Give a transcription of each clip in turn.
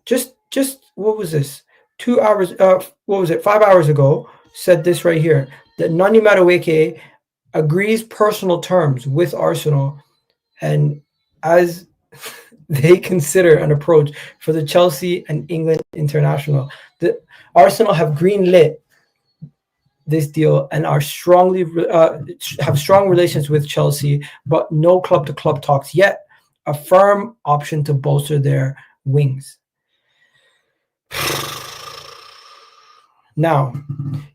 just what was this? 2 hours, what was it? 5 hours ago, said this right here, that Nani Madueke agrees personal terms with Arsenal, and as they consider an approach for the Chelsea and England international, the Arsenal have greenlit this deal and are strongly have strong relations with Chelsea, but no club to club talks yet. A firm option to bolster their wings. Now,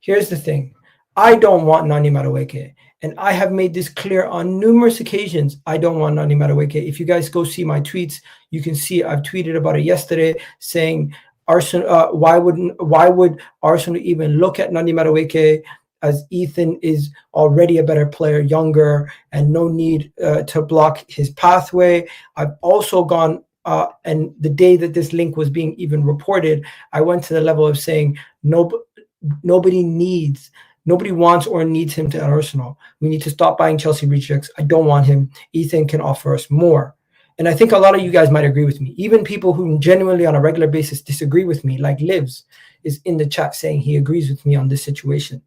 here's the thing. I don't want Nani Madueke, and I have made this clear on numerous occasions. I don't want Nani Madueke. If you guys go see my tweets, you can see I've tweeted about it yesterday, saying Arsenal. Why would Arsenal even look at Nani Madueke, as Ethan is already a better player, younger, and no need to block his pathway. I've also gone. And the day that this link was being even reported, I went to the level of saying nobody wants or needs him to Arsenal. We need to stop buying Chelsea rejects. I don't want him. Ethan can offer us more. And I think a lot of you guys might agree with me. Even people who genuinely on a regular basis disagree with me, like Livs, is in the chat saying he agrees with me on this situation.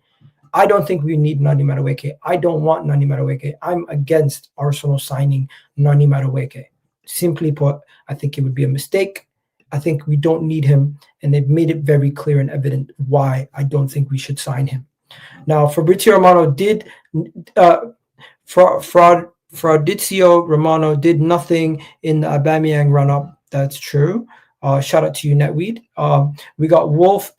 I don't think we need Nani Madueke. I don't want Nani Madueke. I'm against Arsenal signing Nani Madueke. Simply put, I think it would be a mistake. I think we don't need him, and they've made it very clear and evident why I don't think we should sign him. Now, Fabrizio Romano did Fraudizio Romano did nothing in the Aubameyang run-up. That's true. Shout out to you, Netweed. We got Wolf's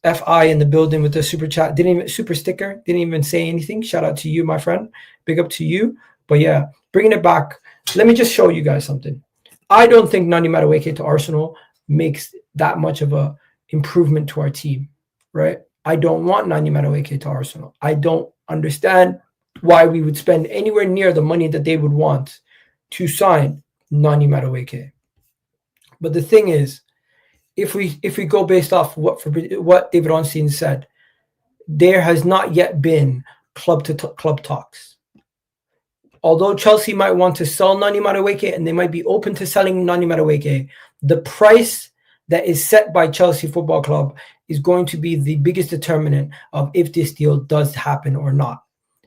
FI in the building with the super chat. Super sticker. Didn't even say anything. Shout out to you, my friend. Big up to you. But yeah, bringing it back. Let me just show you guys something. I don't think Nani Madueke to Arsenal makes that much of a improvement to our team, right? I don't want Nani Madueke to Arsenal. I don't understand why we would spend anywhere near the money that they would want to sign Nani Madueke. But the thing is, if we go based off what David Onstein said, there has not yet been club to club talks. Although Chelsea might want to sell Nani Madueke and they might be open to selling Nani Madueke, the price that is set by Chelsea Football Club is going to be the biggest determinant of if this deal does happen or not.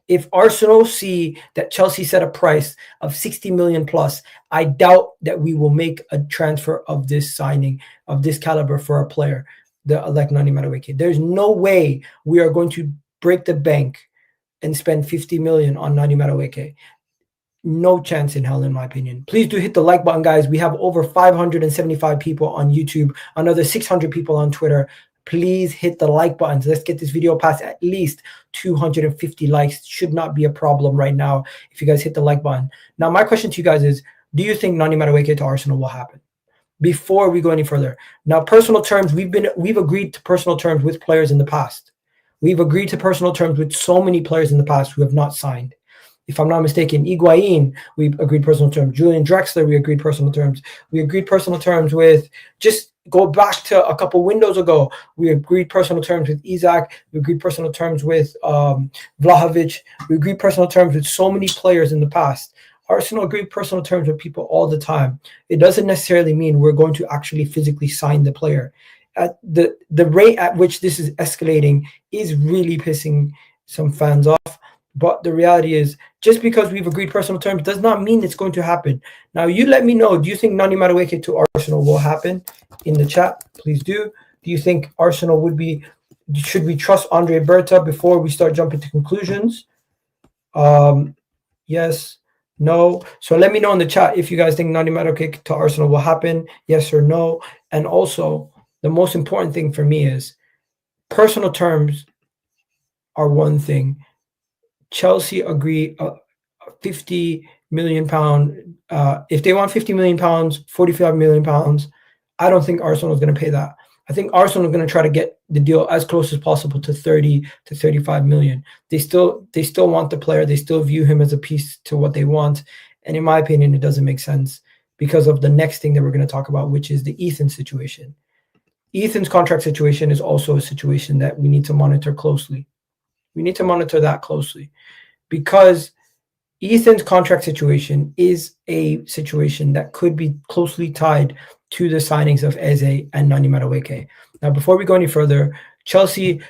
If Arsenal see that Chelsea set a price of 60 million plus, I doubt that we will make a transfer of this signing of this caliber for a player like Nani Madueke. There's no way we are going to break the bank and spend 50 million on Nani Madueke. No chance in hell, in my opinion. Please do hit the like button, guys. We have over 575 people on YouTube, another 600 people on Twitter. Please hit the like buttons. Let's get this video past at least 250 likes. Should not be a problem right now if you guys hit the like button. Now, my question to you guys is, do you think Nani Madueke to Arsenal will happen? Before we go any further. Now, personal terms, we've agreed to personal terms with players in the past. We've agreed to personal terms with so many players in the past who have not signed. If I'm not mistaken, Higuain, we agreed personal terms. Julian Drexler, we agreed personal terms. We agreed personal terms with, just go back to a couple windows ago, we agreed personal terms with Isak. We agreed personal terms with Vlahovic. We agreed personal terms with so many players in the past. Arsenal agreed personal terms with people all the time. It doesn't necessarily mean we're going to actually physically sign the player. At the rate at which this is escalating is really pissing some fans off. But the reality is, just because we've agreed personal terms does not mean it's going to happen. Now, you let me know, do you think Nani Madueke to Arsenal will happen? In the chat, please do. Do you think Arsenal should we trust Andre Berta before we start jumping to conclusions? Yes, no. So let me know in the chat if you guys think Nani Madueke to Arsenal will happen, yes or no. And also, the most important thing for me is personal terms are one thing. Chelsea agree 50 million pound. If they want 50 million pounds, 45 million pounds, I don't think Arsenal is going to pay that. I think Arsenal are going to try to get the deal as close as possible to 30 to 35 million. They still want the player. They still view him as a piece to what they want. And in my opinion, it doesn't make sense because of the next thing that we're going to talk about, which is the Ethan situation. Ethan's contract situation is also a situation that we need to monitor closely. We need to monitor that closely because Ethan's contract situation is a situation that could be closely tied to the signings of Eze and Nani Madueke. Now, before we go any further, Chelsea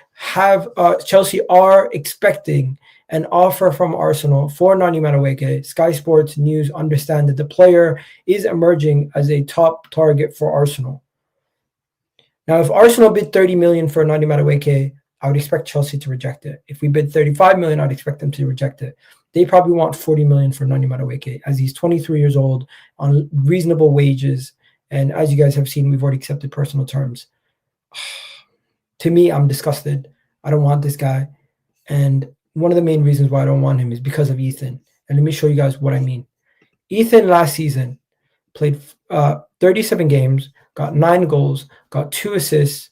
are expecting an offer from Arsenal for Noni Madueke. Sky Sports News understand that the player is emerging as a top target for Arsenal. Now, if Arsenal bid 30 million for Noni Madueke, I would expect Chelsea to reject it. If we bid 35 million, I'd expect them to reject it. They probably want 40 million for Noni Madueke, as he's 23 years old on reasonable wages. And as you guys have seen, we've already accepted personal terms. To me, I'm disgusted. I don't want this guy. And one of the main reasons why I don't want him is because of Ethan. And let me show you guys what I mean. Ethan last season played 37 games, got 9 goals, got 2 assists,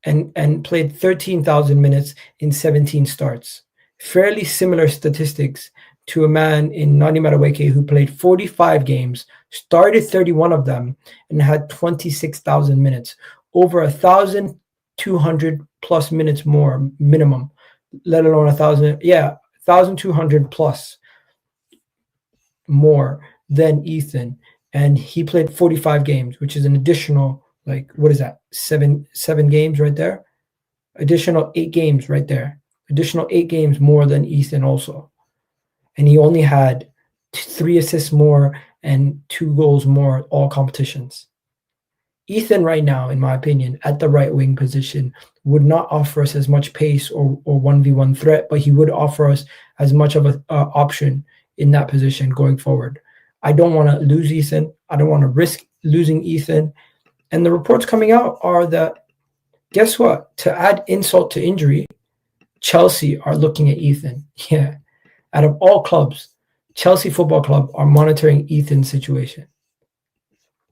and played 13,000 minutes in 17 starts. Fairly similar statistics to a man in Nani Madueke who played 45 games, started 31 of them, and had 26,000 minutes, over 1,200 plus minutes more minimum, let alone 1,200 plus more than Ethan. And he played 45 games, which is an additional, like, what is that? Seven games right there. Additional 8 games right there. Additional 8 games more than Ethan also. And he only had 3 assists more and 2 goals more all competitions. Ethan right now, in my opinion, at the right wing position, would not offer us as much pace or 1v1 threat, but he would offer us as much of an option in that position going forward. I don't want to lose Ethan. I don't want to risk losing Ethan. And the reports coming out are that, guess what? To add insult to injury, Chelsea are looking at Ethan. Yeah. Out of all clubs, Chelsea Football Club are monitoring Ethan's situation.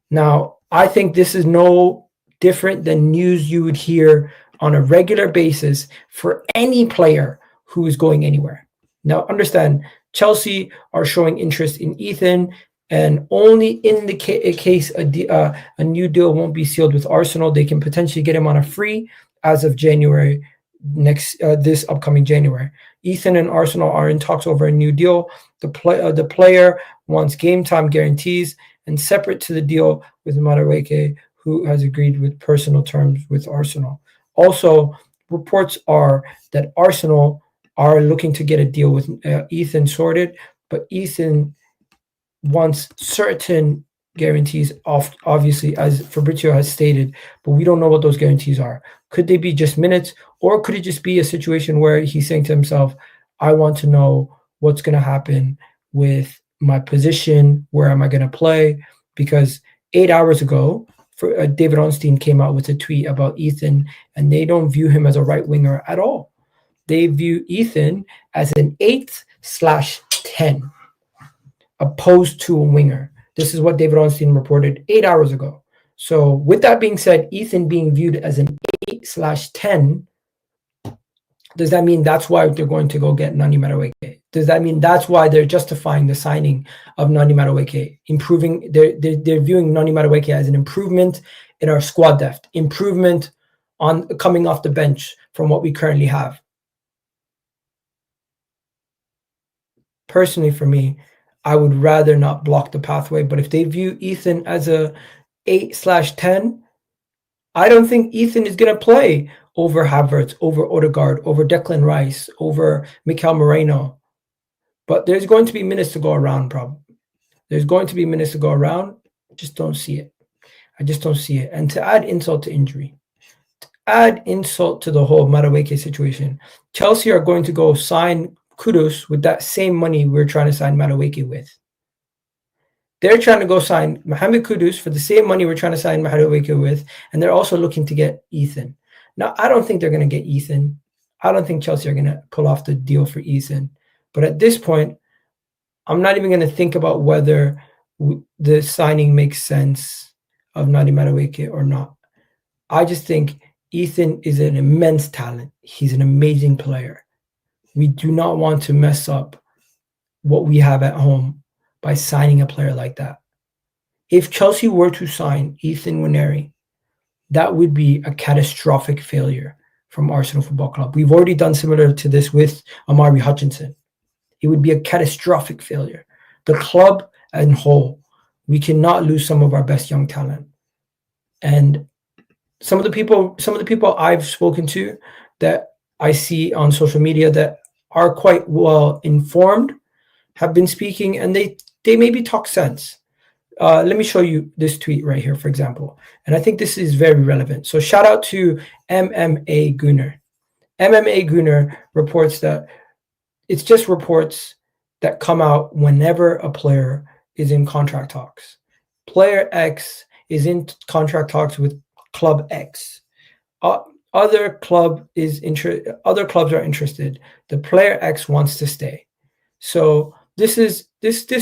Now, I think this is no different than news you would hear on a regular basis for any player who is going anywhere. Now, understand, Chelsea are showing interest in Ethan, and only in the case a new deal won't be sealed with Arsenal, they can potentially get him on a free as of January this upcoming January. Ethan and Arsenal are in talks over a new deal. The player wants game time guarantees, and separate to the deal with Madueke, who has agreed with personal terms with Arsenal. Also, reports are that Arsenal are looking to get a deal with Ethan sorted, but Ethan wants certain guarantees, obviously, as Fabrizio has stated, but we don't know what those guarantees are. Could they be just minutes, or could it just be a situation where he's saying to himself, I want to know what's going to happen with my position, where am I going to play? Because 8 hours ago, David Ornstein came out with a tweet about Ethan, and they don't view him as a right winger at all. They view Ethan as an 8/10, opposed to a winger. This is what David Ornstein reported 8 hours ago. So with that being said, Ethan being viewed as an 8/10, does that mean that's why they're going to go get Nani Madueke? Does that mean that's why they're justifying the signing of Nani Madueke? They're viewing Nani Madueke as an improvement in our squad depth, improvement on coming off the bench from what we currently have. Personally, for me, I would rather not block the pathway. But if they view Ethan as a 8/10, I don't think Ethan is going to play over Havertz, over Odegaard, over Declan Rice, over Mikel Moreno. But there's going to be minutes to go around, probably. There's going to be minutes to go around. Just don't see it. I just don't see it. And to add insult to injury, to add insult to the whole Madueke situation, Chelsea are going to go sign Kudus with that same money we're trying to sign Madueke with. They're trying to go sign Mohamed Kudus for the same money we're trying to sign Madueke with, and they're also looking to get Ethan. Now, I don't think they're going to get Ethan. I don't think Chelsea are going to pull off the deal for Ethan. But at this point, I'm not even going to think about whether the signing makes sense of Nani Madueke or not. I just think Ethan is an immense talent. He's an amazing player. We do not want to mess up what we have at home by signing a player like that. If Chelsea were to sign Ethan Nwaneri, that would be a catastrophic failure from Arsenal Football Club. We've already done similar to this with Amari Hutchinson. It would be a catastrophic failure. The club and whole, we cannot lose some of our best young talent. And some of the people I've spoken to that I see on social media that are quite well informed have been speaking, and they maybe talk sense. Let me show you this tweet right here, for example. And I think this is very relevant. So shout out to MMA Gunner. MMA Gunner reports that it's just reports that come out whenever a player is in contract talks. Player X is in contract talks with club X. Other clubs are interested. The player X wants to stay. So this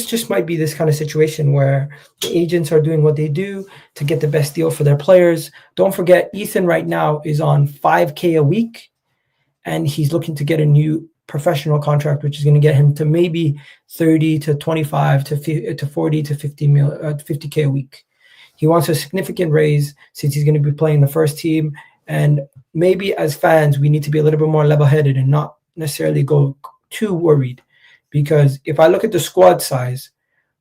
just might be this kind of situation where the agents are doing what they do to get the best deal for their players. Don't forget, Ethan right now is on $5K a week, and he's looking to get a new professional contract, which is going to get him to maybe 30 to 25 to 40 to 50K a week. He wants a significant raise since he's going to be playing the first team. And maybe as fans, we need to be a little bit more level-headed and not necessarily go too worried. Because if I look at the squad size,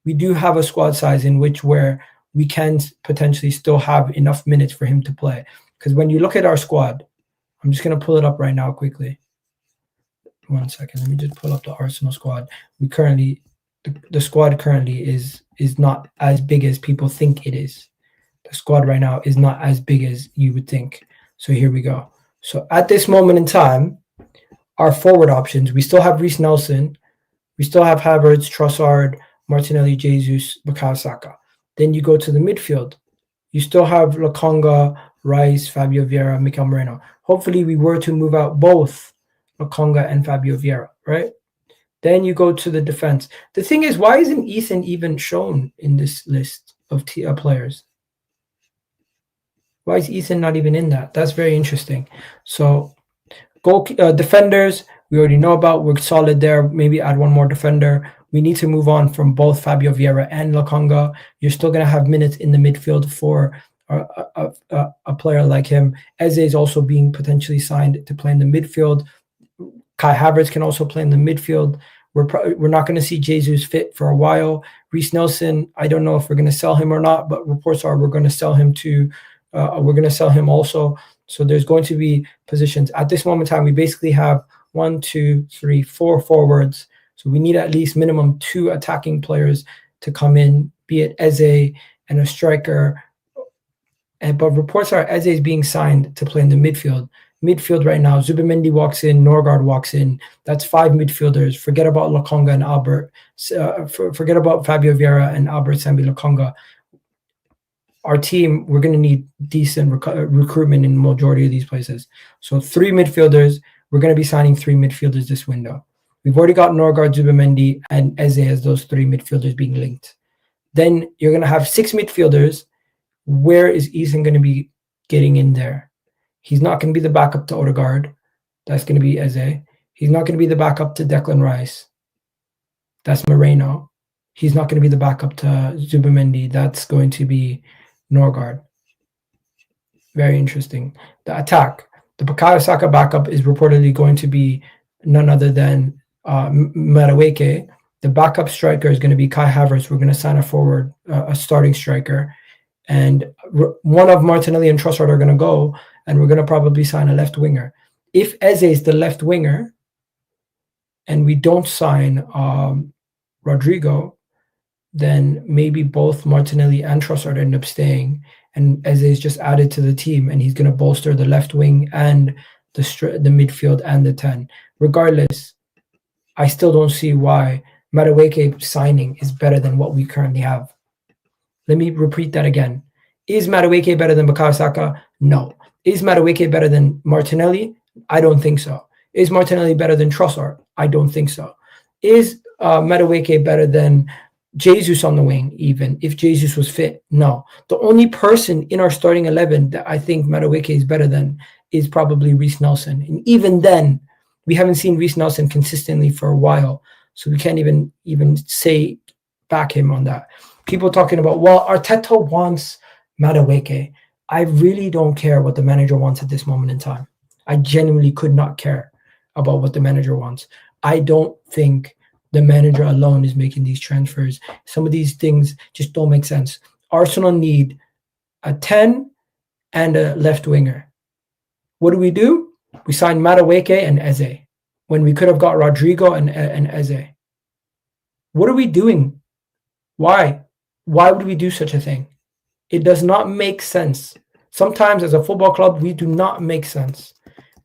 we do have a squad size in which where we can potentially still have enough minutes for him to play. Because when you look at our squad, I'm just going to pull it up right now quickly. 1 second. Let me just pull up the Arsenal squad. The squad currently is not as big as people think it is. The squad right now is not as big as you would think. So here we go. So at this moment in time, our forward options, we still have Reece Nelson. We still have Havertz, Trossard, Martinelli, Jesus, Bukayo Saka. Then you go to the midfield. You still have Lokonga, Rice, Fabio Vieira, Mikel Moreno. Hopefully we were to move out both Lokonga and Fabio Vieira, right? Then you go to the defense. The thing is, why isn't Ethan even shown in this list of players? Why is Ethan not even in that? That's very interesting. So defenders, we already know about. We're solid there. Maybe add one more defender. We need to move on from both Fabio Vieira and Lokonga. You're still going to have minutes in the midfield for a player like him. Eze is also being potentially signed to play in the midfield. Kai Havertz can also play in the midfield. We're not going to see Jesus fit for a while. Reece Nelson, I don't know if we're going to sell him or not, but reports are we're going to sell him to. We're going to sell him also. So there's going to be positions. At this moment in time, we basically have 1, 2, 3, 4 forwards. So we need at least minimum 2 attacking players to come in, be it Eze and a striker. But reports are Eze is being signed to play in the midfield. Midfield right now, Zubimendi walks in, Norgard walks in. That's 5 midfielders. Forget about Lokonga and Albert. Forget about Fabio Vieira and Albert Sambi Lokonga. Our team, we're going to need decent recruitment in the majority of these places. So 3 midfielders. We're going to be signing 3 midfielders this window. We've already got Norgard, Zubimendi, and Eze as those 3 midfielders being linked. Then you're going to have 6 midfielders. Where is Ethan going to be getting in there? He's not going to be the backup to Odegaard. That's going to be Eze. He's not going to be the backup to Declan Rice. That's Moreno. He's not going to be the backup to Zubimendi. That's going to be Norgard. Very interesting. The attack. The Bukayo Saka backup is reportedly going to be none other than Madueke. The backup striker is going to be Kai Havertz. We're going to sign a forward, a starting striker. And one of Martinelli and Trossard are going to go, and we're going to probably sign a left winger. If Eze is the left winger, and we don't sign Rodrigo, then maybe both Martinelli and Trossard end up staying, and Eze is just added to the team, and he's going to bolster the left wing and the midfield and the 10. Regardless, I still don't see why Madueke signing is better than what we currently have. Let me repeat that again. Is Madueke better than Bukayo Saka? No. Is Madueke better than Martinelli? I don't think so. Is Martinelli better than Trossard? I don't think so. Is Madueke better than Jesus on the wing, even if Jesus was fit? No. The only person in our starting 11 that I think Madueke is better than is probably Reece Nelson. And even then, we haven't seen Reece Nelson consistently for a while. So we can't even say back him on that. People talking about, well, Arteta wants Madueke. I really don't care what the manager wants at this moment in time. I genuinely could not care about what the manager wants. I don't think the manager alone is making these transfers. Some of these things just don't make sense. Arsenal need a 10 and a left winger. What do? We signed Madueke and Eze when we could have got Rodrigo and Eze. What are we doing? Why? Why would we do such a thing? It does not make sense. Sometimes as a football club, we do not make sense.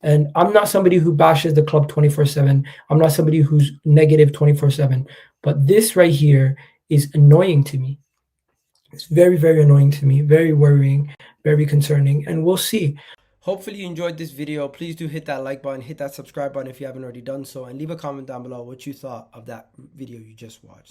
And I'm not somebody who bashes the club 24/7. I'm not somebody who's negative 24/7. But this right here is annoying to me. It's very, very annoying to me, very worrying, very concerning, and we'll see. Hopefully you enjoyed this video. Please do hit that like button, hit that subscribe button if you haven't already done so, and leave a comment down below what you thought of that video you just watched.